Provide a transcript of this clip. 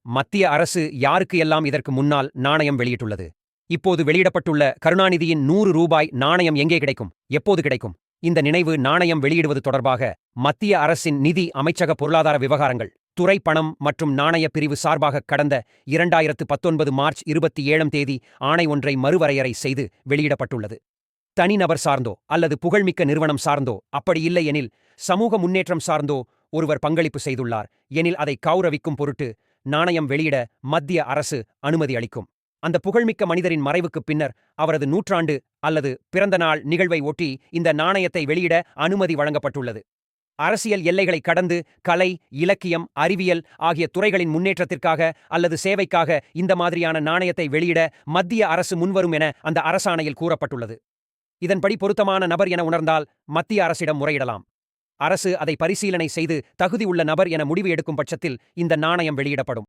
மத்திய அரசு யாருக்கு எல்லாம் இதற்கு முன்னால் நாணயம் வெளியிட்டுள்ளது? இப்போது வெளியிடப்பட்டுள்ள கருணாநிதியின் 100 ரூபாய் நாணயம் எங்கே கிடைக்கும்? எப்போது கிடைக்கும்? இந்த நினைவு நாணயம் வெளியிடுவது தொடர்பாக மத்திய அரசின் நிதி அமைச்சக பொருளாதார விவகாரங்கள் துறை பணம் மற்றும் நாணய பிரிவு சார்பாக கடந்த 2019 மார்ச் 27 தேதி ஆணை ஒன்றை மறுவரையறை செய்து வெளியிடப்பட்டுள்ளது. தனிநபர் சார்ந்தோ அல்லது புகழ்மிக்க நிறுவனம் சார்ந்தோ, அப்படி இல்லை எனில் சமூக முன்னேற்றம் சார்ந்தோ ஒருவர் பங்களிப்பு செய்துள்ளார் எனில் அதை கௌரவிக்கும் பொருட்டு நாணயம் வெளியிட மத்திய அரசு அனுமதி அளிக்கும். அந்த புகழ்மிக்க மனிதரின் மறைவுக்குப் பின்னர் அவரது 100 அல்லது பிறந்த நாள் நிகழ்வை ஒட்டி இந்த நாணயத்தை வெளியிட அனுமதி வழங்கப்பட்டுள்ளது. அரசியல் எல்லைகளை கடந்து கலை, இலக்கியம், அறிவியல் ஆகிய துறைகளின் முன்னேற்றத்திற்காக அல்லது சேவைக்காக இந்த மாதிரியான நாணயத்தை வெளியிட மத்திய அரசு முன்வரும் என அந்த அரசாணையில் கூறப்பட்டுள்ளது. இதன்படி பொருத்தமான நபர் என உணர்ந்தால் மத்திய அரசிடம் முறையிடலாம். அரசு அதை பரிசீலனை செய்து தகுதி உள்ள நபர் என முடிவு எடுக்கும் பட்சத்தில் இந்த நாணயம் வெளியிடப்படும்.